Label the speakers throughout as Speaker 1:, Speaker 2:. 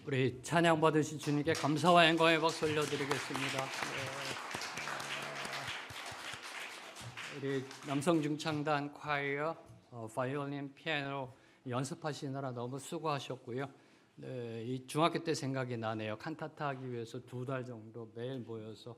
Speaker 1: 우리 찬양 받으신 주님께 감사와 영광의 박수 올려드리겠습니다. 우리 남성 중창단 콰이어, 바이올린, 피아노 연습하시느라 너무 수고하셨고요. 네, 이 중학교 때 생각이 나네요. 칸타타 하기 위해서 2달 정도 매일 모여서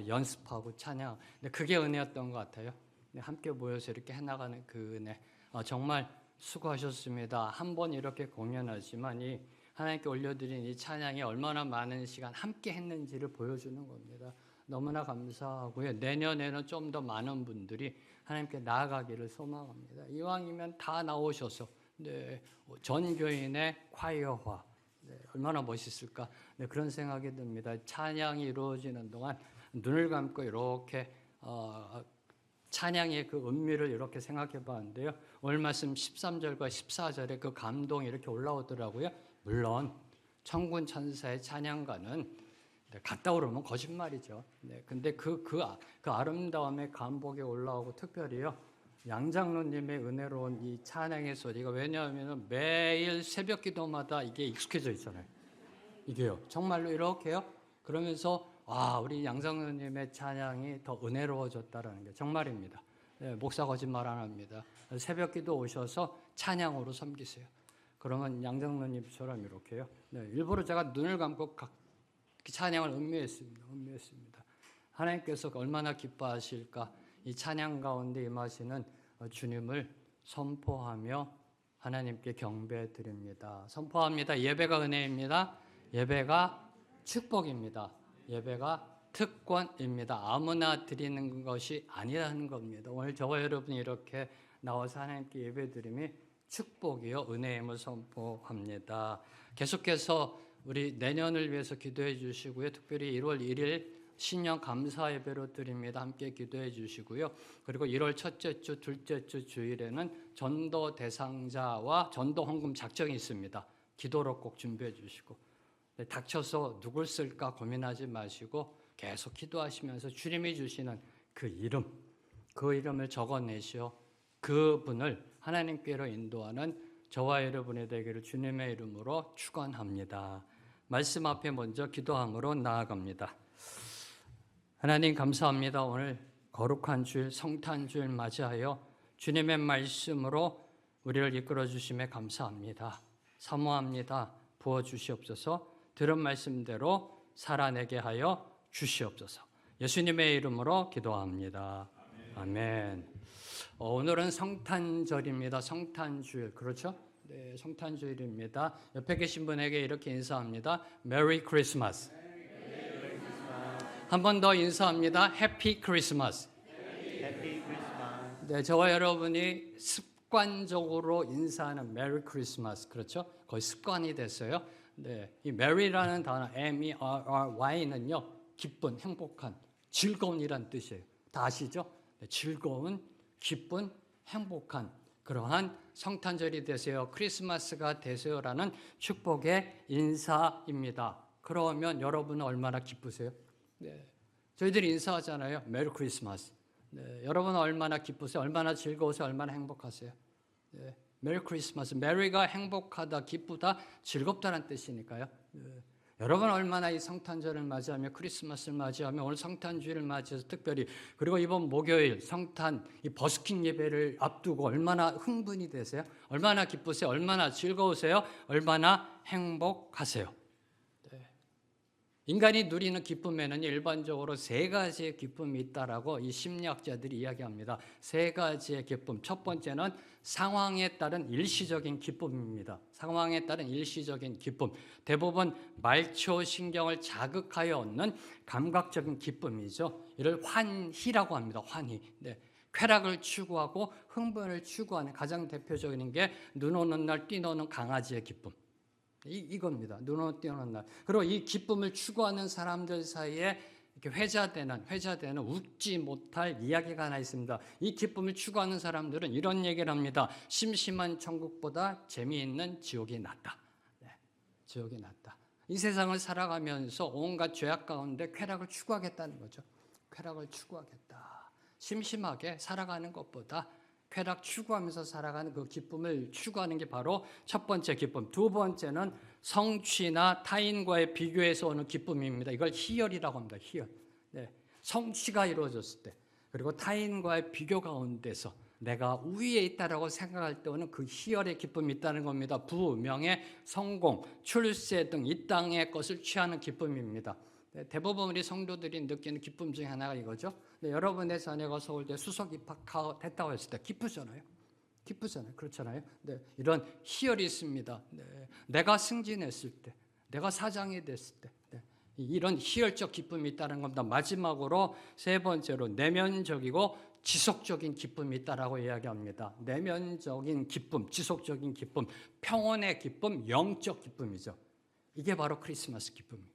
Speaker 1: 연습하고 찬양. 근데 그게 은혜였던 것 같아요. 함께 모여서 이렇게 해나가는 그 은혜. 정말 수고하셨습니다. 한 번 이렇게 공연하지만 이 하나님께 올려드린 이 찬양이 얼마나 많은 시간 함께 했는지를 보여주는 겁니다. 너무나 감사하고요. 내년에는 좀 더 많은 분들이 하나님께 나아가기를 소망합니다. 이왕이면 다 나오셔서 전 교인의 콰이어화, 얼마나 멋있을까. 그런 생각이 듭니다. 찬양이 이루어지는 동안 눈을 감고 이렇게 찬양의 그 은미를 이렇게 생각해 봤는데요. 오늘 말씀 13절과 14절에 그 감동이 이렇게 올라오더라고요. 물론 천군 천사의 찬양가는 갔다 오르면 거짓말이죠. 근데 그 아름다움의 감복에 올라오고 특별히요. 양장로님의 은혜로운 이 찬양의 소리가 왜냐하면 매일 새벽 기도마다 이게 익숙해져 있잖아요. 이게요. 정말로 이렇게요. 그러면서 우리 양장로님의 찬양이 더 은혜로워졌다라는 게 정말입니다. 목사 거짓말 안 합니다. 새벽 기도 오셔서 찬양으로 섬기세요. 그러면 양장로님처럼 이렇게요. 일부러 제가 눈을 감고 찬양을 음미했습니다. 하나님께서 얼마나 기뻐하실까. 이 찬양 가운데 임하시는 주님을 선포하며 하나님께 경배 드립니다. 선포합니다. 예배가 은혜입니다. 예배가 축복입니다. 예배가 특권입니다. 아무나 드리는 것이 아니라는 겁니다. 오늘 저와 여러분이 이렇게 나와서 하나님께 예배 드림이 축복이요 은혜임을 선포합니다. 계속해서 우리 내년을 위해서 기도해 주시고요. 특별히 1월 1일 신년 감사 예배로 드립니다. 함께 기도해 주시고요. 그리고 1월 첫째 주, 둘째 주 주일에는 전도 대상자와 전도 헌금 작정이 있습니다. 기도로 꼭 준비해 주시고 닥쳐서 누굴 쓸까 고민하지 마시고 계속 기도하시면서 주님이 주시는 그 이름을 적어내시어 그분을 하나님께로 인도하는 저와 여러분의 되기를 주님의 이름으로 축원합니다. 말씀 앞에 먼저 기도함으로 나아갑니다. 하나님 감사합니다. 오늘 거룩한 주일 성탄주일 맞이하여 주님의 말씀으로 우리를 이끌어 주심에 감사합니다. 사모합니다. 부어주시옵소서. 들은 말씀대로 살아내게 하여 주시옵소서. 예수님의 이름으로 기도합니다. 아멘. 오늘은 성탄절입니다. 성탄주일, 그렇죠? 네, 성탄주일입니다. 옆에 계신 분에게 이렇게 인사합니다. 메리 크리스마스. 한 번 더 인사합니다. 해피 크리스마스. 네, 저와 여러분이 습관적으로 인사하는 메리 크리스마스, 그렇죠? 거의 습관이 됐어요. 네, 이 메리라는 단어 MERRY는요, 기쁜, 행복한, 즐거운이란 뜻이에요. 다 아시죠? 네, 즐거운, 기쁜, 행복한 그러한 성탄절이 되세요. 크리스마스가 되세요라는 축복의 인사입니다. 그러면 여러분은 얼마나 기쁘세요? 네, 저희들이 인사하잖아요. 메리 크리스마스. 네, 여러분은 얼마나 기쁘세요? 얼마나 즐거우세요? 얼마나 행복하세요? 네, 메리 크리스마스. 메리가 행복하다, 기쁘다, 즐겁다는 뜻이니까요. 네. 여러분 얼마나 이 성탄절을 맞이하며 크리스마스를 맞이하며 오늘 성탄주일을 맞이해서 특별히 그리고 이번 목요일 성탄 이 버스킹 예배를 앞두고 얼마나 흥분이 되세요? 얼마나 기쁘세요? 얼마나 즐거우세요? 얼마나 행복하세요? 네. 인간이 누리는 기쁨에는 일반적으로 3가지의 기쁨이 있다라고 이 심리학자들이 이야기합니다. 3가지의 기쁨. 첫 번째는 상황에 따른 일시적인 기쁨입니다. 상황에 따른 일시적인 기쁨. 대부분 말초 신경을 자극하여 얻는 감각적인 기쁨이죠. 이를 환희라고 합니다. 환희. 네. 쾌락을 추구하고 흥분을 추구하는 가장 대표적인 게 눈 오는 날 뛰노는 강아지의 기쁨. 이겁니다. 눈 오는 뛰노는 날. 그리고 이 기쁨을 추구하는 사람들 사이에 이렇게 회자되는 웃지 못할 이야기가 하나 있습니다. 이 기쁨을 추구하는 사람들은 이런 얘기를 합니다. 심심한 천국보다 재미있는 지옥이 낫다. 네, 지옥이 낫다. 이 세상을 살아가면서 온갖 죄악 가운데 쾌락을 추구하겠다는 거죠. 쾌락을 추구하겠다. 심심하게 살아가는 것보다 쾌락 추구하면서 살아가는 그 기쁨을 추구하는 게 바로 첫 번째 기쁨. 두 번째는 성취나 타인과의 비교에서 오는 기쁨입니다. 이걸 희열이라고 합니다. 희열. 네. 성취가 이루어졌을 때, 그리고 타인과의 비교 가운데서 내가 우위에 있다라고 생각할 때 오는 그 희열의 기쁨이 있다는 겁니다. 부, 명예, 성공, 출세 등 이 땅의 것을 취하는 기쁨입니다. 네, 대부분 우리 성도들이 느끼는 기쁨 중에 하나가 이거죠. 네, 여러분의 자녀가 서울대 수석 입학했다고 했을 때 기쁘잖아요. 기쁘잖아요. 그렇잖아요. 네, 이런 희열이 있습니다. 네, 내가 승진했을 때, 내가 사장이 됐을 때, 네, 이런 희열적 기쁨이 있다는 겁니다. 마지막으로 세 번째로 내면적이고 지속적인 기쁨이 있다라고 이야기합니다. 내면적인 기쁨, 지속적인 기쁨, 평온의 기쁨, 영적 기쁨이죠. 이게 바로 크리스마스 기쁨입니다.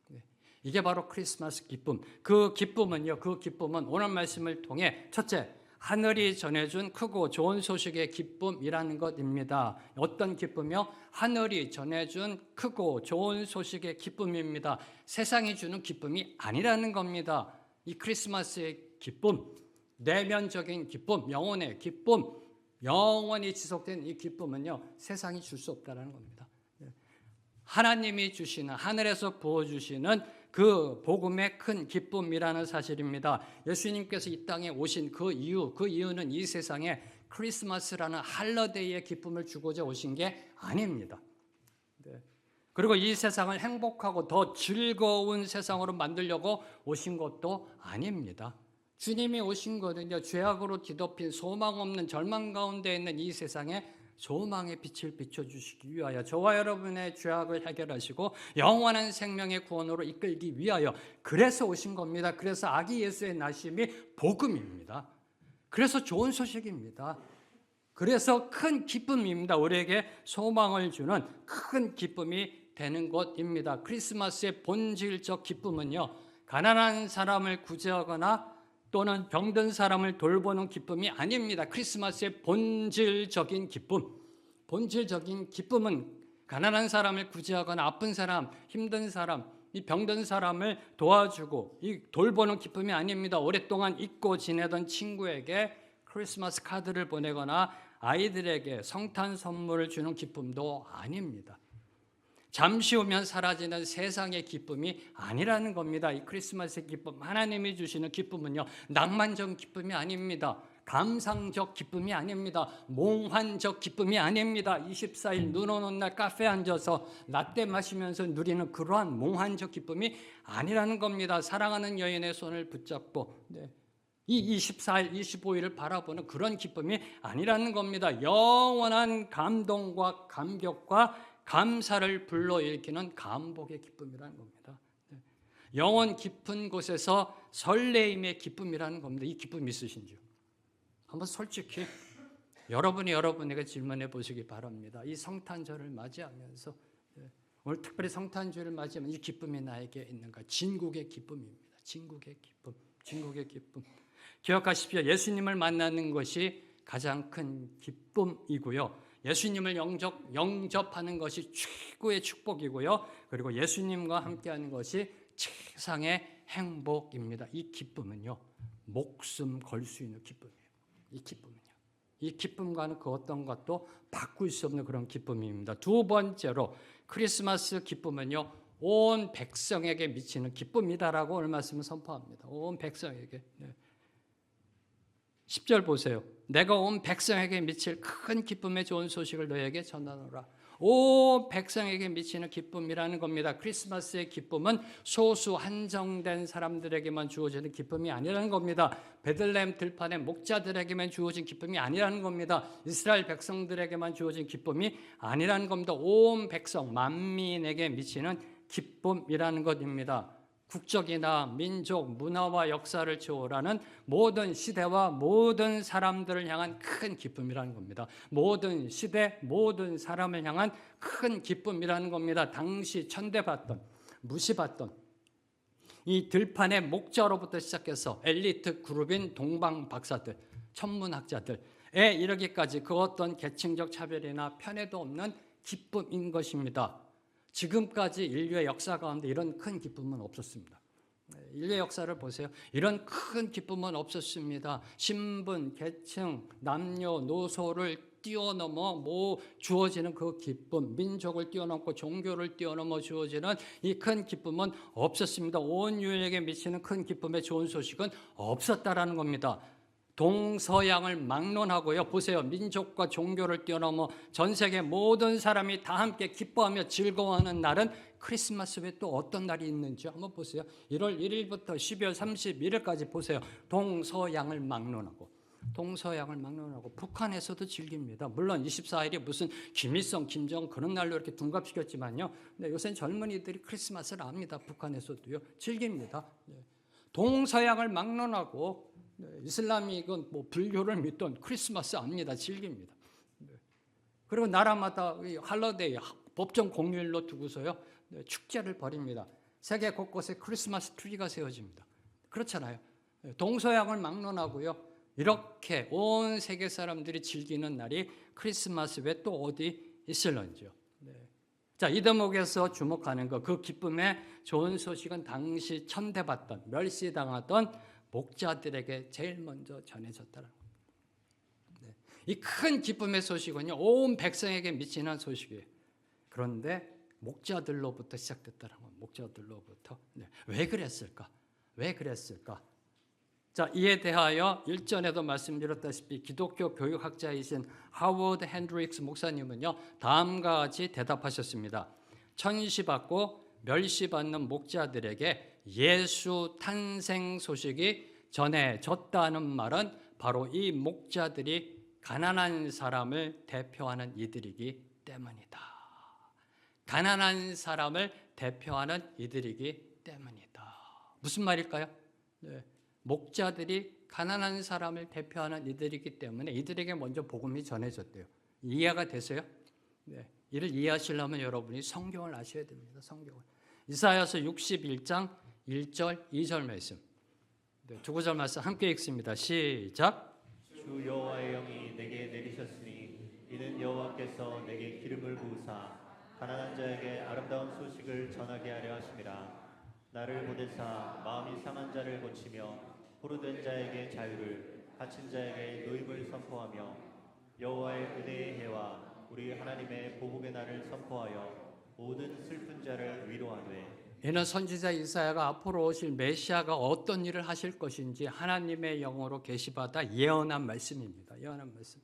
Speaker 1: 네, 이게 바로 크리스마스 기쁨. 그 기쁨은 오늘 말씀을 통해 첫째, 하늘이 전해준 크고 좋은 소식의 기쁨이라는 것입니다. 어떤 기쁨이요? 하늘이 전해준 크고 좋은 소식의 기쁨입니다. 세상이 주는 기쁨이 아니라는 겁니다. 이 크리스마스의 기쁨, 내면적인 기쁨, 영혼의 기쁨, 영원히 지속된 이 기쁨은요, 세상이 줄 수 없다는 겁니다. 하나님이 주시는, 하늘에서 부어주시는 그 복음의 큰 기쁨이라는 사실입니다. 예수님께서 이 땅에 오신 그 이유는 이 세상에 크리스마스라는 할러데이의 기쁨을 주고자 오신 게 아닙니다. 네. 그리고 이 세상을 행복하고 더 즐거운 세상으로 만들려고 오신 것도 아닙니다. 주님이 오신 거는요, 죄악으로 뒤덮인 소망 없는 절망 가운데 있는 이 세상에 소망의 빛을 비춰주시기 위하여 저와 여러분의 죄악을 해결하시고 영원한 생명의 구원으로 이끌기 위하여 그래서 오신 겁니다. 그래서 아기 예수의 나심이 복음입니다. 그래서 좋은 소식입니다. 그래서 큰 기쁨입니다. 우리에게 소망을 주는 큰 기쁨이 되는 것입니다. 크리스마스의 본질적 기쁨은요, 가난한 사람을 구제하거나 또는 병든 사람을 돌보는 기쁨이 아닙니다. 크리스마스의 본질적인 기쁨은 가난한 사람을 구제하거나 아픈 사람, 힘든 사람, 이 병든 사람을 도와주고 이 돌보는 기쁨이 아닙니다. 오랫동안 잊고 지내던 친구에게 크리스마스 카드를 보내거나 아이들에게 성탄 선물을 주는 기쁨도 아닙니다. 잠시 후면 사라지는 세상의 기쁨이 아니라는 겁니다. 이 크리스마스의 기쁨, 하나님이 주시는 기쁨은요, 낭만적 기쁨이 아닙니다. 감상적 기쁨이 아닙니다. 몽환적 기쁨이 아닙니다. 24일 눈 오는 날 카페에 앉아서 라떼 마시면서 누리는 그러한 몽환적 기쁨이 아니라는 겁니다. 사랑하는 여인의 손을 붙잡고 이 24일, 25일을 바라보는 그런 기쁨이 아니라는 겁니다. 영원한 감동과 감격과 감사를 불러일으키는 감복의 기쁨이라는 겁니다. 영원 깊은 곳에서 설레임의 기쁨이라는 겁니다. 이 기쁨 있으신지요? 한번 솔직히 여러분에게 질문해 보시기 바랍니다. 이 성탄절을 맞이하면서 오늘 특별히 성탄절을 맞이하면 이 기쁨이 나에게 있는가? 진국의 기쁨입니다. 진국의 기쁨. 기억하십시오. 예수님을 만나는 것이 가장 큰 기쁨이고요. 예수님을 영접하는 것이 최고의 축복이고요. 그리고 예수님과 함께하는 것이 최상의 행복입니다. 이 기쁨은요, 목숨 걸 수 있는 기쁨이에요. 이 기쁨과는 그 어떤 것도 바꿀 수 없는 그런 기쁨입니다. 두 번째로 크리스마스 기쁨은요, 온 백성에게 미치는 기쁨이다라고 오늘 말씀을 선포합니다. 온 백성에게. 10절 보세요. 내가 온 백성에게 미칠 큰 기쁨의 좋은 소식을 너에게 전하노라. 온 백성에게 미치는 기쁨이라는 겁니다. 크리스마스의 기쁨은 소수 한정된 사람들에게만 주어지는 기쁨이 아니라는 겁니다. 베들레헴 들판의 목자들에게만 주어진 기쁨이 아니라는 겁니다. 이스라엘 백성들에게만 주어진 기쁨이 아니라는 겁니다. 온 백성, 만민에게 미치는 기쁨이라는 것입니다. 국적이나 민족, 문화와 역사를 초월하는 모든 시대와 모든 사람들을 향한 큰 기쁨이라는 겁니다. 모든 시대, 모든 사람을 향한 큰 기쁨이라는 겁니다. 당시 천대받던, 무시받던 이 들판의 목자로부터 시작해서 엘리트 그룹인 동방 박사들, 천문학자들에 이르기까지 그 어떤 계층적 차별이나 편애도 없는 기쁨인 것입니다. 지금까지 인류의 역사 가운데 이런 큰 기쁨은 없었습니다. 인류 역사를 보세요. 이런 큰 기쁨은 없었습니다. 신분, 계층, 남녀노소를 뛰어넘어 주어지는 그 기쁨, 민족을 뛰어넘고 종교를 뛰어넘어 주어지는 이 큰 기쁨은 없었습니다. 온 인류에게 미치는 큰 기쁨의 좋은 소식은 없었다라는 겁니다. 동서양을 막론하고요. 보세요. 민족과 종교를 뛰어넘어 전 세계 모든 사람이 다 함께 기뻐하며 즐거워하는 날은 크리스마스 외에 또 어떤 날이 있는지 한번 보세요. 1월 1일부터 12월 31일까지 보세요. 동서양을 막론하고 북한에서도 즐깁니다. 물론 24일이 무슨 김일성, 김정은 그런 날로 이렇게 둔갑시켰지만요. 요새 젊은이들이 크리스마스를 압니다. 북한에서도요. 즐깁니다. 동서양을 막론하고 이슬람이건 불교를 믿던 크리스마스 압니다. 즐깁니다. 그리고 나라마다 할러데이, 법정 공휴일로 두고서요. 축제를 벌입니다. 세계 곳곳에 크리스마스 트리가 세워집니다. 그렇잖아요. 동서양을 막론하고요. 이렇게 온 세계 사람들이 즐기는 날이 크리스마스 외에 또 어디 있을런지요. 자, 이 대목에서 주목하는 것, 그 기쁨의 좋은 소식은 당시 천대받던, 멸시당하던 목자들에게 제일 먼저 전해졌다는 겁니다. 이 큰 기쁨의 소식은요, 온 백성에게 미치는 소식이에요. 그런데 목자들로부터 시작됐다는 겁니다. 목자들로부터. 왜 그랬을까? 왜 그랬을까? 자, 이에 대하여 일전에도 말씀드렸다시피 기독교 교육학자이신 하워드 핸드릭스 목사님은요, 다음과 같이 대답하셨습니다. 천시받고 멸시받는 목자들에게 예수 탄생 소식이 전해졌다는 말은 바로 이 목자들이 가난한 사람을 대표하는 이들이기 때문이다. 가난한 사람을 대표하는 이들이기 때문이다. 무슨 말일까요? 목자들이 가난한 사람을 대표하는 이들이기 때문에 이들에게 먼저 복음이 전해졌대요. 이해가 되세요? 이를 이해하시려면 여러분이 성경을 아셔야 됩니다. 성경을. 이사야서 61장 1절 2절 말씀. 두 구절 말씀 함께 읽습니다. 시작.
Speaker 2: 주 여호와의 영이 내게 내리셨으니 이는 여호와께서 내게 기름을 부으사 가난한 자에게 아름다운 소식을 전하게 하려 하심이라. 나를 보내사 마음이 상한 자를 고치며 포로된 자에게 자유를, 갇힌 자에게 노임을 선포하며 여호와의 은혜의 해와 우리 하나님의 보복의 날을 선포하여 모든 슬픈 자를 위로하되.
Speaker 1: 이는 선지자 이사야가 앞으로 오실 메시아가 어떤 일을 하실 것인지 하나님의 영으로 계시받아 예언한 말씀입니다. 예언한 말씀.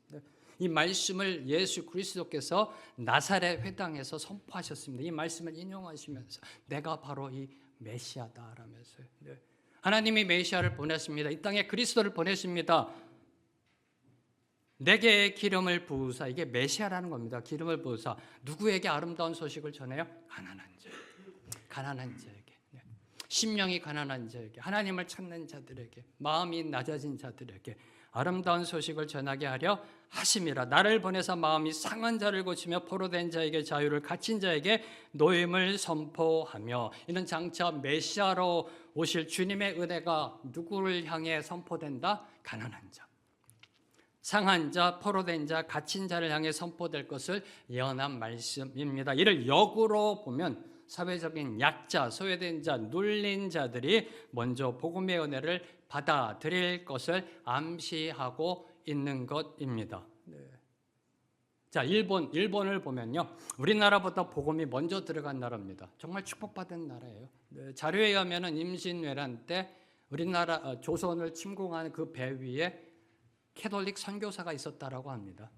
Speaker 1: 이 말씀을 예수 그리스도께서 나사렛 회당에서 선포하셨습니다. 이 말씀을 인용하시면서 내가 바로 이 메시아다라면서요. 하나님이 메시아를 보냈습니다. 이 땅에 그리스도를 보내십니다. 내게 기름을 부으사, 이게 메시아라는 겁니다. 기름을 부으사 누구에게 아름다운 소식을 전해요? 가난한 자에게, 심령이 가난한 자에게, 하나님을 찾는 자들에게, 마음이 낮아진 자들에게 아름다운 소식을 전하게 하려 하심이라. 나를 보내사 마음이 상한 자를 고치며 포로된 자에게 자유를, 갇힌 자에게 노임을 선포하며. 이는 장차 메시아로 오실 주님의 은혜가 누구를 향해 선포된다? 가난한 자, 상한 자, 포로된 자, 갇힌 자를 향해 선포될 것을 예언한 말씀입니다. 이를 역으로 보면 사회적인 약자, 소외된 자, 눌린 자들이 먼저 복음의 은혜를 받아들일 것을 암시하고 있는 것입니다. 자, 일본을 보면요, 우리나라보다 복음이 먼저 들어간 나라입니다. 정말 축복받은 나라예요. 자료에 의하면 임진왜란 때 우리나라 조선을 침공한 그 배 위에 캐톨릭 선교사가 있었다라고 합니다.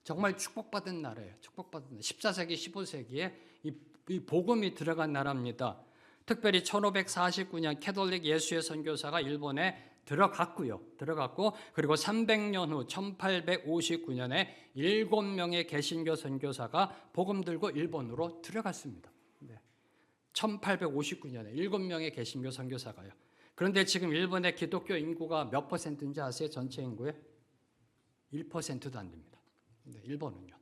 Speaker 1: 정말 축복받은 나라예요. 축복받은 나라. 14세기, 15세기에 이 복음이 들어간 나라입니다. 특별히 1549년 캐톨릭 예수의 선교사가 일본에 들어갔고 그리고 300년 후 1859년에 7명의 개신교 선교사가 복음 들고 일본으로 들어갔습니다. 1859년에 7명의 개신교 선교사가요. 그런데 지금 일본의 기독교 인구가 몇 퍼센트인지 아세요? 전체 인구의 1%도 안 됩니다. 일본은요.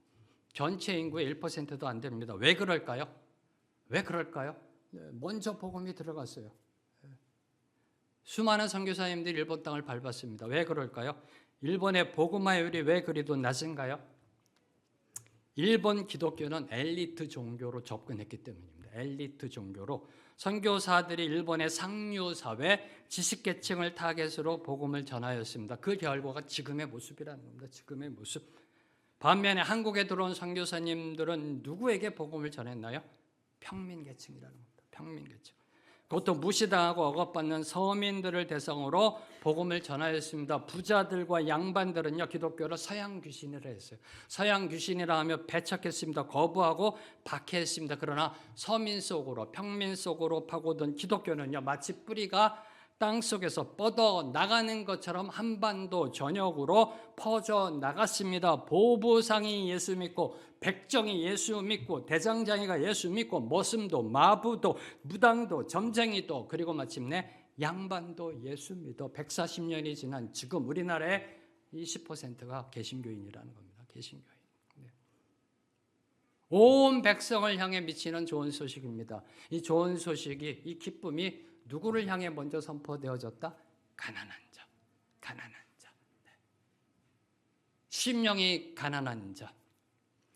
Speaker 1: 전체 인구의 1%도 안 됩니다. 왜 그럴까요? 먼저 복음이 들어갔어요. 수많은 선교사님들이 일본 땅을 밟았습니다. 왜 그럴까요? 일본의 복음화율이 왜 그리도 낮은가요? 일본 기독교는 엘리트 종교로 접근했기 때문입니다. 엘리트 종교로 선교사들이 일본의 상류사회 지식계층을 타겟으로 복음을 전하였습니다. 그 결과가 지금의 모습이라는 겁니다. 지금의 모습. 반면에 한국에 들어온 선교사님들은 누구에게 복음을 전했나요? 평민계층이라는 겁니다. 평민계층. 그것도 무시당하고 억압받는 서민들을 대상으로 복음을 전하였습니다. 부자들과 양반들은요, 기독교를 서양 귀신이라 했어요. 서양 귀신이라 하며 배척했습니다. 거부하고 박해했습니다. 그러나 서민 속으로, 평민 속으로 파고든 기독교는요, 마치 뿌리가 땅 속에서 뻗어 나가는 것처럼 한반도 전역으로 퍼져 나갔습니다. 보부상이 예수 믿고, 백정이 예수 믿고, 대장장이가 예수 믿고, 머슴도 마부도 무당도 점쟁이도, 그리고 마침내 양반도 예수 믿어 140년이 지난 지금 우리나라의 20%가 개신교인이라는 겁니다. 개신교인. 온 백성을 향해 미치는 좋은 소식입니다. 이 좋은 소식이, 이 기쁨이 누구를 향해 먼저 선포되어졌다? 가난한 자, 가난한 자. 심령이 가난한 자,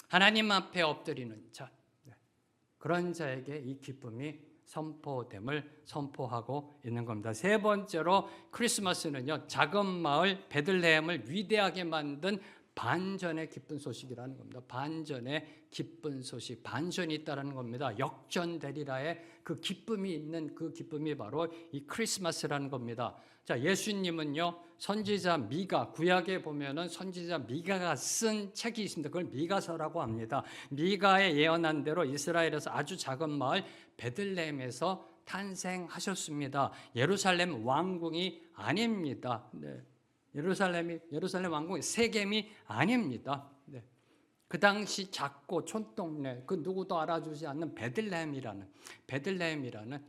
Speaker 1: 하나님 앞에 엎드리는 자, 그런 자에게 이 기쁨이 선포됨을 선포하고 있는 겁니다. 세 번째로 크리스마스는요, 작은 마을 베들레헴을 위대하게 만든 반전의 기쁜 소식이라는 겁니다. 반전의 기쁜 소식, 반전이 있다는 겁니다. 역전되리라의 그 기쁨이 있는 그 기쁨이 바로 이 크리스마스라는 겁니다. 자, 예수님은요, 선지자 미가, 구약에 보면은 선지자 미가가 쓴 책이 있습니다. 그걸 미가서라고 합니다. 미가의 예언한 대로 이스라엘에서 아주 작은 마을 베들레헴에서 탄생하셨습니다. 예루살렘 왕궁이 아닙니다. 네. 예루살렘 왕궁이 세겜이 아닙니다. 네. 그 당시 작고 촌동네, 그 누구도 알아주지 않는 베들레헴이라는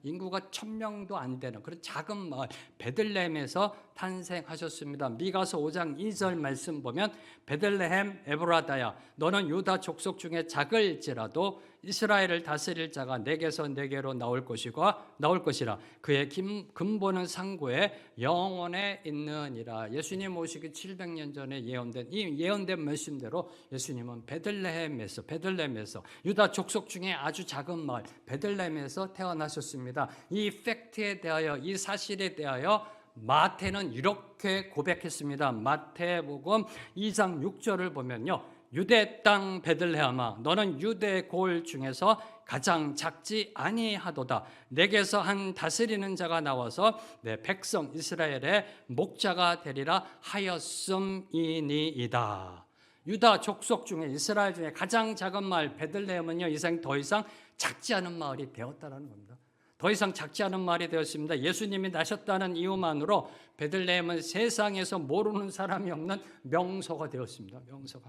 Speaker 1: 인구가 1000명도 안 되는 그런 작은 마을 베들레헴에서 탄생하셨습니다. 미가서 5장 2절 말씀 보면 베들레헴 에브라다야, 너는 유다 족속 중에 작을지라도 이스라엘을 다스릴 자가 내게서 내게로 나올 것이라. 그의 근본은 상고에 영원에 있느니라. 예수님 오시기 700년 전에 예언된 이 예언된 말씀대로 예수님은 베들레헴에서 유다 족속 중에 아주 작은 마을 베들레헴에서 태어나셨습니다. 이 팩트에 대하여, 이 사실에 대하여 마태는 이렇게 고백했습니다. 마태복음 2장 6절을 보면요, 유대 땅 베들레헴아, 너는 유대 골 중에서 가장 작지 아니하도다. 내게서 한 다스리는 자가 나와서 내 백성 이스라엘의 목자가 되리라 하였음이니이다. 유다 족속 중에, 이스라엘 중에 가장 작은 마을 베들레헴은요, 더 이상 작지 않은 마을이 되었다는 겁니다. 더 이상 작지 않은 마을이 되었습니다. 예수님이 나셨다는 이유만으로 베들레헴은 세상에서 모르는 사람이 없는 명소가 되었습니다. 명소가.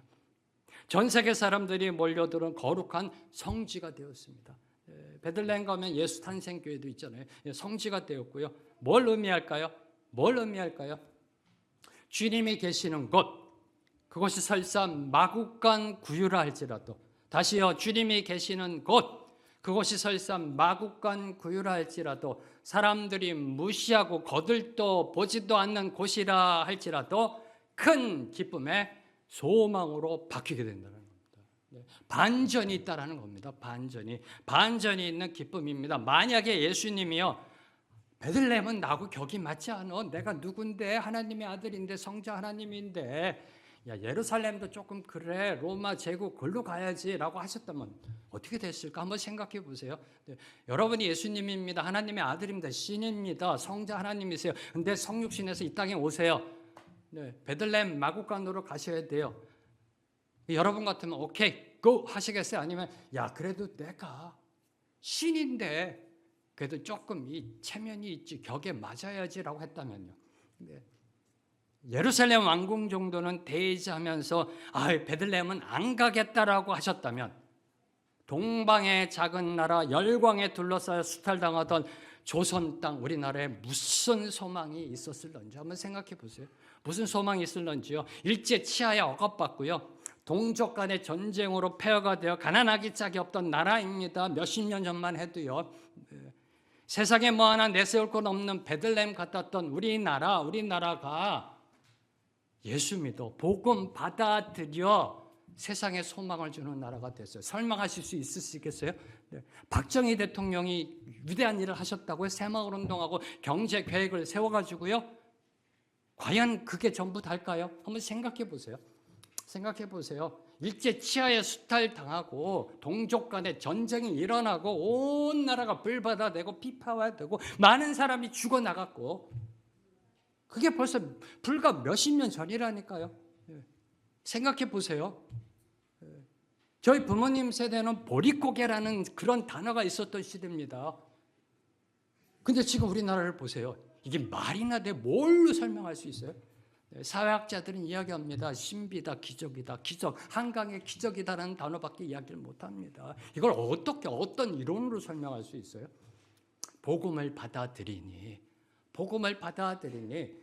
Speaker 1: 전 세계 사람들이 몰려드는 거룩한 성지가 되었습니다. 베들레헴 가면 예수 탄생교회도 있잖아요. 성지가 되었고요. 뭘 의미할까요? 주님이 계시는 곳, 그것이 설사 마국간 구유라 할지라도, 다시요, 주님이 계시는 곳, 그것이 설사 마국간 구유라 할지라도, 사람들이 무시하고 거들떠 보지도 않는 곳이라 할지라도 큰 기쁨의 소망으로 바뀌게 된다는 겁니다. 반전이 있다는 겁니다. 반전이 있는 기쁨입니다. 만약에 예수님이요, 베들레헴은 나하고 격이 맞지 않아, 내가 누군데, 하나님의 아들인데, 성자 하나님인데, 야, 예루살렘도 조금 그래, 로마 제국 걸로 가야지 라고 하셨다면 어떻게 됐을까? 한번 생각해 보세요. 네, 여러분이 예수님입니다. 하나님의 아들입니다. 신입니다. 성자 하나님이세요. 근데 성육신에서 이 땅에 오세요. 네, 베들레헴 마국간으로 가셔야 돼요. 여러분 같으면 오케이, 고 하시겠어요? 아니면 야, 그래도 내가 신인데 그래도 조금 이 체면이 있지, 격에 맞아야지라고 했다면요. 네. 예루살렘 왕궁 정도는 대의하면서 베들레헴은 안 가겠다라고 하셨다면, 동방의 작은 나라 열광에 둘러싸여 수탈당하던 조선 땅 우리나라에 무슨 소망이 있었을런지 한번 생각해 보세요. 무슨 소망이 있을런지요. 일제 치하에 억압받고요, 동족 간의 전쟁으로 폐허가 되어 가난하기 짝이 없던 나라입니다. 몇십 년 전만 해도요. 세상에 뭐 하나 내세울 것 없는 베들레헴 같았던 우리나라가 예수 믿어 복음 받아들여 세상에 소망을 주는 나라가 됐어요. 설명하실 수 있으시겠어요? 네. 박정희 대통령이 위대한 일을 하셨다고요? 새마을운동하고 경제 계획을 세워가지고요. 과연 그게 전부 다일까요? 한번 생각해 보세요. 생각해 보세요. 일제 치하에 수탈당하고 동족 간에 전쟁이 일어나고 온 나라가 불바다되고 피파화되고 많은 사람이 죽어나갔고 그게 벌써 불과 몇십 년 전이라니까요. 생각해 보세요. 저희 부모님 세대는 보릿고개라는 그런 단어가 있었던 시대입니다. 근데 지금 우리나라를 보세요. 이게 말이나 돼 뭘로 설명할 수 있어요? 사회학자들은 이야기합니다. 신비다, 기적이다, 기적, 한강의 기적이다라는 단어밖에 이야기를 못합니다. 이걸 어떻게 어떤 이론으로 설명할 수 있어요? 복음을 받아들이니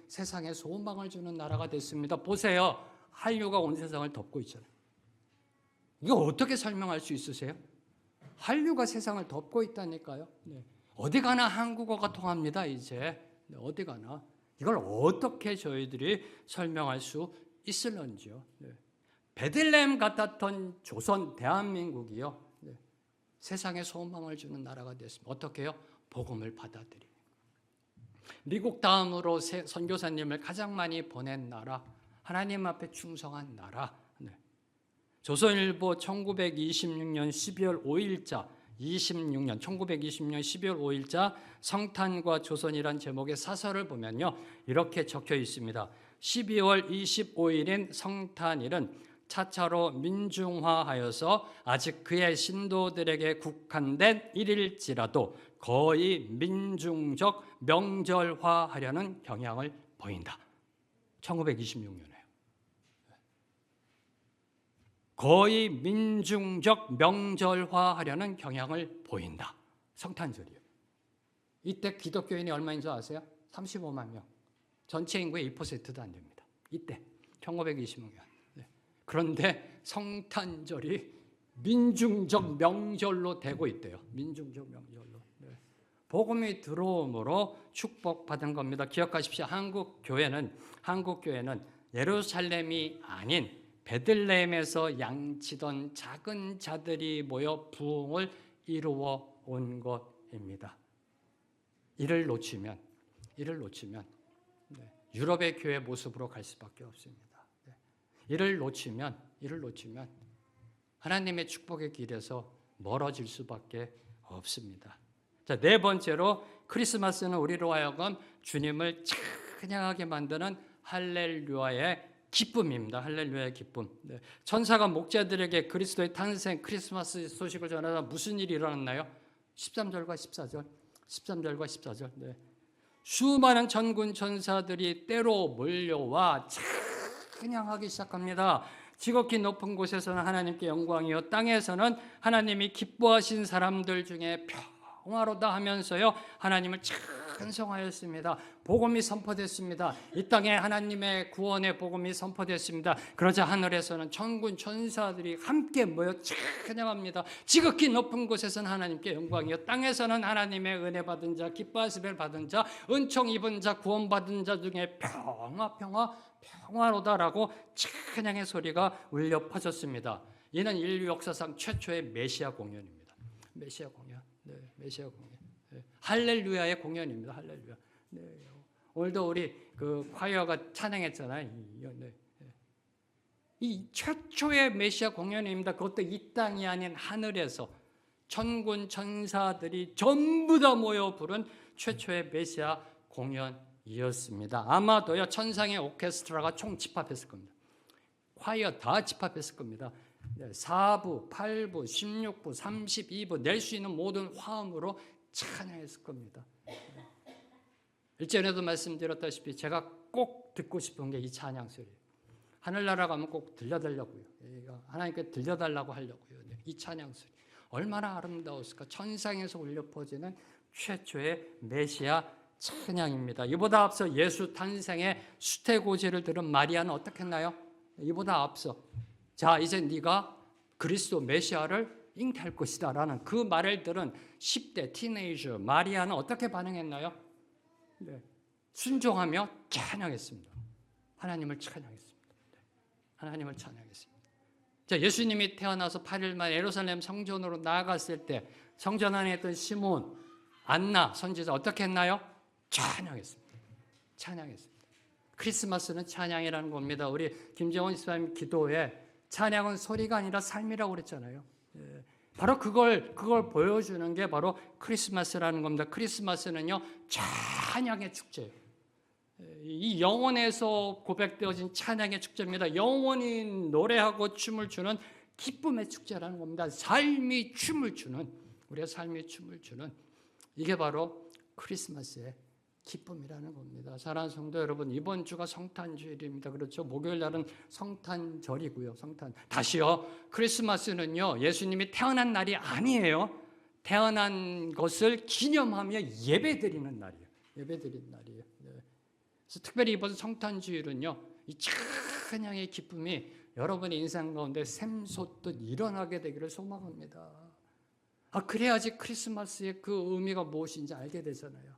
Speaker 1: 세상에 소망을 주는 나라가 됐습니다. 보세요. 한류가 온 세상을 덮고 있잖아요. 이거 어떻게 설명할 수 있으세요? 한류가 세상을 덮고 있다니까요. 네. 어디 가나 한국어가 통합니다. 이제 어디 가나. 이걸 어떻게 저희들이 설명할 수 있을런지요. 네. 베들레헴 같았던 조선 대한민국이요. 네. 세상에 소망을 주는 나라가 됐습니다. 어떻게 해요? 복음을 받아들이는. 미국 다음으로 선교사님을 가장 많이 보낸 나라, 하나님 앞에 충성한 나라. 네. 조선일보 1926년 12월 5일자 1920년 12월 5일자 성탄과 조선이란 제목의 사설을 보면요. 이렇게 적혀 있습니다. 12월 25일인 성탄일은 차차로 민중화하여서 아직 그의 신도들에게 국한된 일일지라도 거의 민중적 명절화하려는 경향을 보인다. 1926년에요. 거의 민중적 명절화하려는 경향을 보인다. 성탄절이요. 이때 기독교인이 얼마인 줄 아세요? 35만 명. 전체 인구의 1%도 안 됩니다. 이때 1926년. 네. 그런데 성탄절이 민중적 명절로 되고 있대요. 민중적 명절로. 네. 복음이 들어옴으로 축복받은 겁니다. 기억하십시오. 한국 교회는 예루살렘이 아닌 베들레헴에서 양치던 작은 자들이 모여 부흥을 이루어 온 것입니다. 이를 놓치면 유럽의 교회 모습으로 갈 수밖에 없습니다. 이를 놓치면 하나님의 축복의 길에서 멀어질 수밖에 없습니다. 자, 네 번째로 크리스마스는 우리로 하여금 주님을 찬양하게 만드는 할렐루야의 기쁨입니다. 할렐루야의 기쁨. 네. 천사가 목자들에게 그리스도의 탄생 크리스마스 소식을 전하다 무슨 일이 일어났나요? 13절과 14절. 네. 수많은 천군 천사들이 때로 몰려와 찬양하기 시작합니다. 지극히 높은 곳에서는 하나님께 영광이요 땅에서는 하나님이 기뻐하신 사람들 중에 평화로다 하면서요 하나님을 찬송하였습니다. 복음이 선포됐습니다. 이 땅에 하나님의 구원의 복음이 선포됐습니다. 그러자 하늘에서는 천군 천사들이 함께 모여 찬양합니다. 지극히 높은 곳에서는 하나님께 영광이요 땅에서는 하나님의 은혜 받은 자, 기뻐하심을 받은 자, 은총 입은 자, 구원 받은 자 중에 평화로다라고 찬양의 소리가 울려 퍼졌습니다. 이는 인류 역사상 최초의 메시아 공연입니다. 메시아 공연. 네, 메시아 공연. 네, 할렐루야의 공연입니다. 할렐루야. 네, 오늘도 우리 그 콰이어가 찬양했잖아요. 네, 네. 이 최초의 메시아 공연입니다. 그것도 이 땅이 아닌 하늘에서 천군 천사들이 전부 다 모여 부른 최초의 메시아 공연이었습니다. 아마도요 천상의 오케스트라가 총 집합했을 겁니다. 콰이어 다 집합했을 겁니다. 4부, 8부, 16부, 32부 낼 수 있는 모든 화음으로 찬양했을 겁니다. 일전에도 말씀드렸다시피 제가 꼭 듣고 싶은 게 이 찬양 소리예요. 하늘나라 가면 꼭 들려달라고요. 하나님께 들려달라고 하려고요. 이 찬양 소리 얼마나 아름다웠을까. 천상에서 울려 퍼지는 최초의 메시아 찬양입니다. 이보다 앞서 예수 탄생의 수태고지를 들은 마리아는 어떻게 했나요? 이보다 앞서 자 이제 네가 그리스도 메시아를 잉태할 것이다 라는 그 말을 들은 10대 티네이저 마리아는 어떻게 반응했나요? 네. 순종하며 찬양했습니다. 하나님을 찬양했습니다. 네. 하나님을 찬양했습니다. 자, 예수님이 태어나서 8일 만에 예루살렘 성전으로 나아갔을 때 성전 안에 있던 시몬, 안나 선지자 어떻게 했나요? 찬양했습니다. 찬양했습니다. 크리스마스는 찬양이라는 겁니다. 우리 김정원 집사님 기도에 찬양은 소리가 아니라 삶이라고 그랬잖아요. 바로 그걸 보여주는 게 바로 크리스마스라는 겁니다. 크리스마스는요, 찬양의 축제예요. 이 영혼에서 고백되어진 찬양의 축제입니다. 영혼이 노래하고 춤을 추는 기쁨의 축제라는 겁니다. 삶이 춤을 추는, 우리의 삶이 춤을 추는, 이게 바로 크리스마스의 기쁨이라는 겁니다. 사랑하는 성도 여러분, 이번 주가 성탄주일입니다. 그렇죠? 목요일 날은 성탄절이고요. 다시요, 크리스마스는요, 예수님이 태어난 날이 아니에요. 태어난 것을 기념하며 예배드리는 날이에요. 예배드리는 날이에요. 그래서 특별히 이번 성탄주일은요, 이 찬양의 기쁨이 여러분의 인생 가운데 샘솟듯 일어나게 되기를 소망합니다. 그래야지 크리스마스의 그 의미가 무엇인지 알게 되잖아요.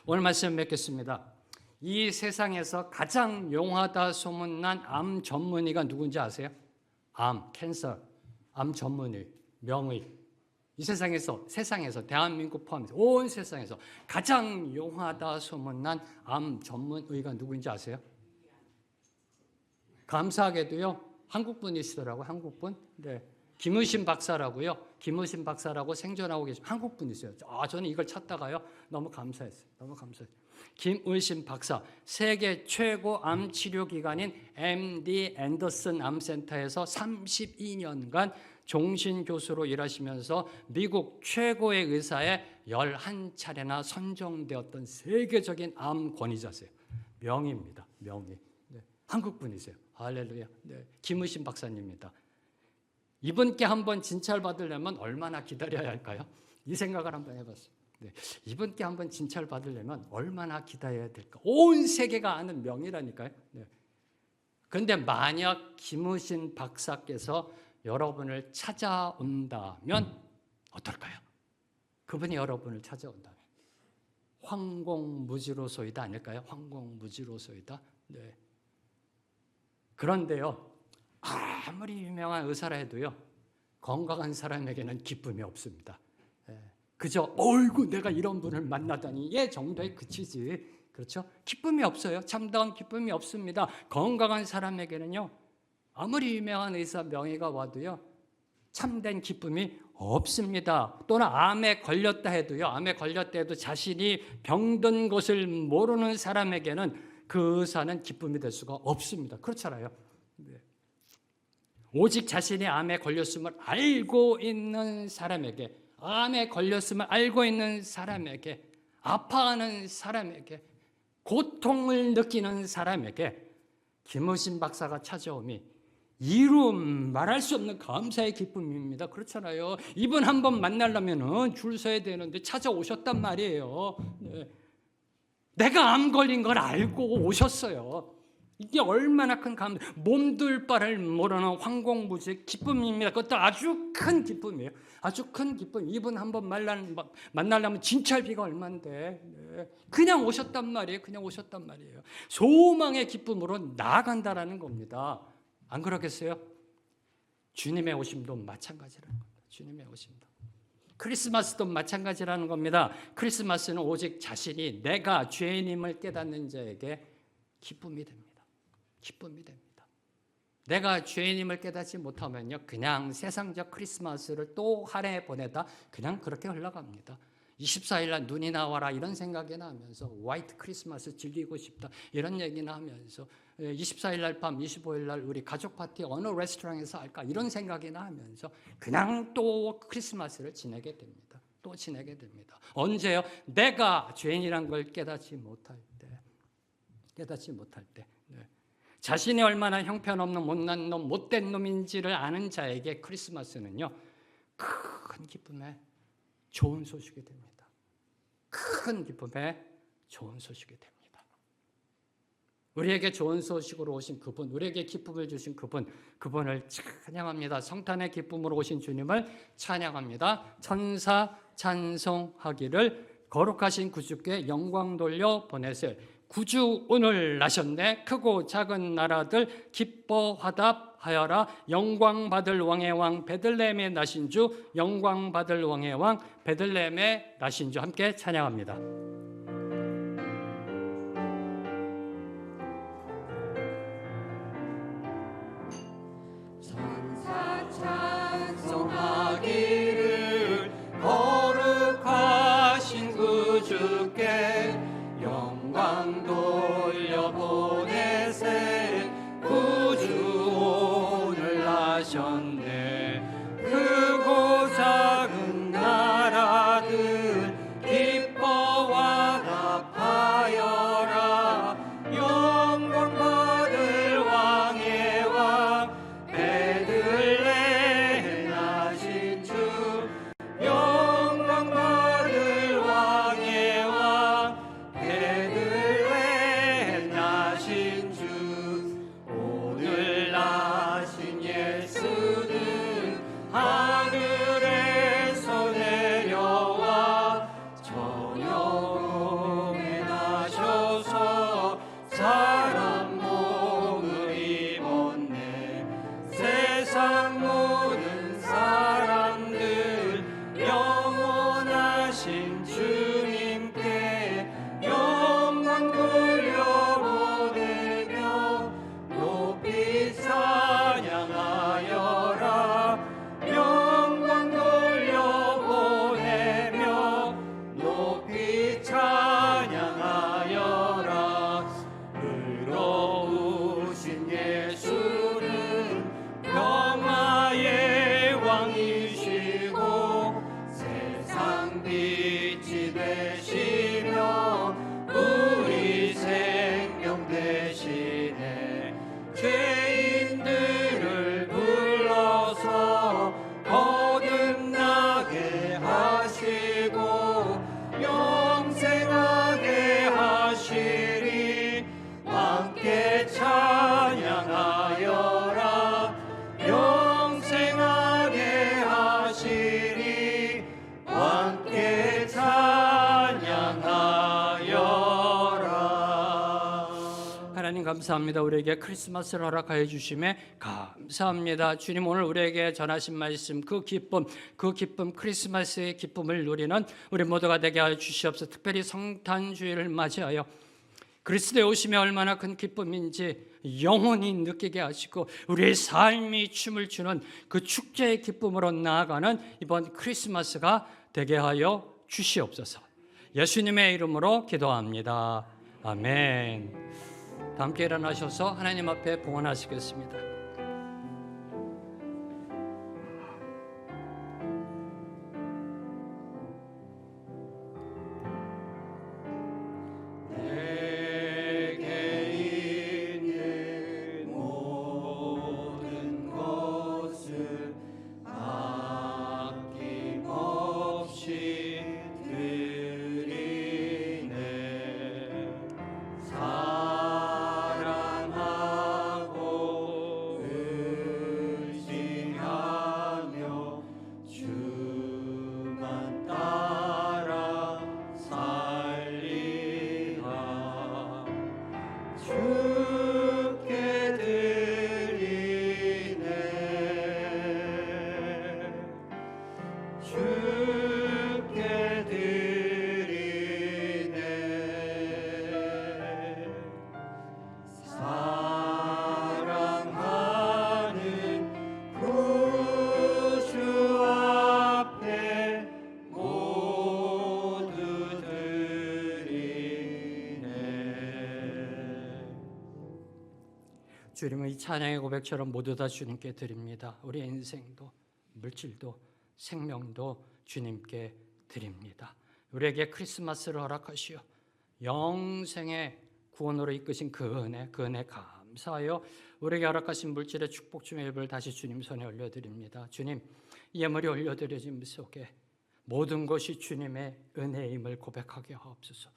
Speaker 1: 오늘 말씀 맺겠습니다. 이 세상에서 가장 용하다 소문난 암 전문의가 누군지 아세요? 암, 캔서, 암 전문의, 명의. 이 세상에서 대한민국 포함해서 온 세상에서 가장 용하다 소문난 암 전문의가 누구인지 아세요? 감사하게도요, 한국분이시더라고요. 한국분. 네. 김의신 박사라고요. 김의신 박사라고 생존하고 계신 한국분이세요. 저는 이걸 찾다가요, 너무 감사했어요. 너무 감사했어요. 김의신 박사, 세계 최고 암 치료 기관인 MD 앤더슨 암센터에서 32년간 종신 교수로 일하시면서 미국 최고의 의사에 11차례나 선정되었던 세계적인 암 권위자세요. 명의입니다. 명의. 네. 한국분이세요. 할렐루야. 네. 김의신 박사님입니다. 이분께 한번 진찰받으려면 얼마나 기다려야 할까요? 이 생각을 한번 해봤어요. 네. 이분께 한번 진찰받으려면 얼마나 기다려야 될까? 온 세계가 아는 명의라니까요. 네. 그런데 만약 김의신 박사께서 여러분을 찾아온다면 어떨까요? 그분이 여러분을 찾아온다면 황공무지로소이다 아닐까요? 황공무지로소이다. 네. 그런데요, 아무리 유명한 의사라 해도요, 건강한 사람에게는 기쁨이 없습니다. 그저 어이구 내가 이런 분을 만나다니 예 정도에 그치지. 그렇죠? 기쁨이 없어요. 참다운 기쁨이 없습니다. 건강한 사람에게는요, 아무리 유명한 의사 명의가 와도요, 참된 기쁨이 없습니다. 또는 암에 걸렸다 해도요, 암에 걸렸다 해도 자신이 병든 것을 모르는 사람에게는 그 의사는 기쁨이 될 수가 없습니다. 그렇잖아요. 네. 오직 자신이 암에 걸렸음을 알고 있는 사람에게, 암에 걸렸음을 알고 있는 사람에게, 아파하는 사람에게, 고통을 느끼는 사람에게 김의신 박사가 찾아오니 이루 말할 수 없는 감사의 기쁨입니다. 그렇잖아요. 이분 한번 만나려면 줄 서야 되는데 찾아오셨단 말이에요. 네. 내가 암 걸린 걸 알고 오셨어요. 이게 얼마나 큰 몸둘 바를 모르는 황공무지의 기쁨입니다. 그것도 아주 큰 기쁨이에요. 아주 큰 기쁨. 이분 한번 만나려면 진찰비가 얼만데. 네. 그냥 오셨단 말이에요. 그냥 오셨단 말이에요. 소망의 기쁨으로 나아간다라는 겁니다. 안 그러겠어요? 주님의 오심도 마찬가지라는 겁니다. 주님의 오심도. 크리스마스도 마찬가지라는 겁니다. 크리스마스는 오직 자신이 내가 죄인임을 깨닫는 자에게 기쁨이 됩니다. 기쁨이 됩니다. 내가 죄인임을 깨닫지 못하면요, 그냥 세상적 크리스마스를 또 한 해 보내다 그냥 그렇게 흘러갑니다. 24일 날 눈이 나와라 이런 생각이나 하면서 화이트 크리스마스 즐기고 싶다 이런 얘기나 하면서 24일 날 밤 25일 날 우리 가족 파티 어느 레스토랑에서 할까 이런 생각이나 하면서 그냥 또 크리스마스를 지내게 됩니다. 또 지내게 됩니다. 언제요? 내가 죄인이란 걸 깨닫지 못할 때. 깨닫지 못할 때. 네. 자신이 얼마나 형편없는 못난 놈, 못된 놈인지를 아는 자에게 크리스마스는요, 큰 기쁨의 좋은 소식이 됩니다. 큰 기쁨의 좋은 소식이 됩니다. 우리에게 좋은 소식으로 오신 그분, 우리에게 기쁨을 주신 그분을 찬양합니다. 성탄의 기쁨으로 오신 주님을 찬양합니다. 천사 찬송하기를 거룩하신 구주께 영광 돌려 보내세. 구주 오늘 나셨네. 크고 작은 나라들 기뻐 화답하라. 하여라. 영광 받을 왕의 왕 베들레헴에 나신 주, 영광 받을 왕의 왕 베들레헴에 나신 주 함께 찬양합니다. 천사 찬송하기를 거룩하신 구주께 영광 돌려보내세. 구주 오늘 나셨네. 크고 작은 나라들 기뻐와 답하여라. 영광 받을 왕의 왕 베들레헴 나신 주, 영광 받을 왕의 왕 베들레헴 나신 주. 오늘 나신 예수는 하늘에서 내려와 저녁에 나셔서 사람 몸을 입었네. 세상 모든 사람들 영원하신 주님께 영광 돌려보내며 높이 찬양하여라. 영광 돌려보내며 높이 찬양하여라. 의로우신 예수는 평화의 왕이시고 세상 빛이 되시며 우리 생명 되시네. 죄인들을 불러서 거듭나게 하시고 영생하게 하시리. 함께 찬양하여라. 영생하게 하시리. 함께 찬양하여라. 하나님 감사합니다. 우리에게 크리스마스를 허락하여 주심에 감사합니다. 주님, 오늘 우리에게 전하신 말씀, 그 기쁨 크리스마스의 기쁨을 누리는 우리 모두가 되게 하여 주시옵소서. 특별히 성탄주의를 맞이하여 그리스도의 오심이 얼마나 큰 기쁨인지 영원히 느끼게 하시고 우리의 삶이 춤을 추는 그 축제의 기쁨으로 나아가는 이번 크리스마스가 되게 하여 주시옵소서. 예수님의 이름으로 기도합니다. 아멘. 다 함께 일어나셔서 하나님 앞에 봉헌하시겠습니다. 주님의 이 찬양의 고백처럼 모두 다 주님께 드립니다. 우리 인생도 물질도 생명도 주님께 드립니다. 우리에게 크리스마스를 허락하시어 영생의 구원으로 이끄신 그 은혜 감사하여 우리에게 허락하신 물질의 축복 중의 일부를 다시 주님 손에 올려드립니다. 주님, 예물이 올려드려짐 속에 모든 것이 주님의 은혜임을 고백하게 하옵소서.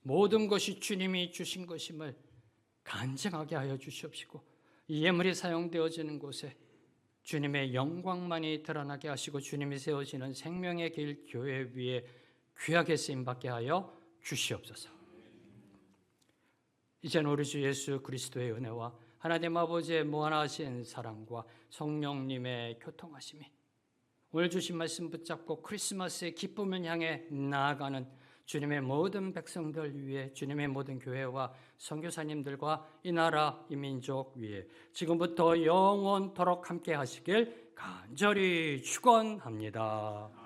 Speaker 1: 모든 것이 주님이 주신 것임을 간증하게 하여 주시옵시고 이 예물이 사용되어지는 곳에 주님의 영광만이 드러나게 하시고 주님이 세워지는 생명의 길 교회 위에 귀하게 쓰임받게 하여 주시옵소서. 이제는 우리 주 예수 그리스도의 은혜와 하나님 아버지의 무한하신 사랑과 성령님의 교통하심이 오늘 주신 말씀 붙잡고 크리스마스의 기쁨을 향해 나아가는 주님의 모든 백성들 위해, 주님의 모든 교회와 선교사님들과 이 나라 이 민족 위에 지금부터 영원토록 함께 하시길 간절히 축원합니다.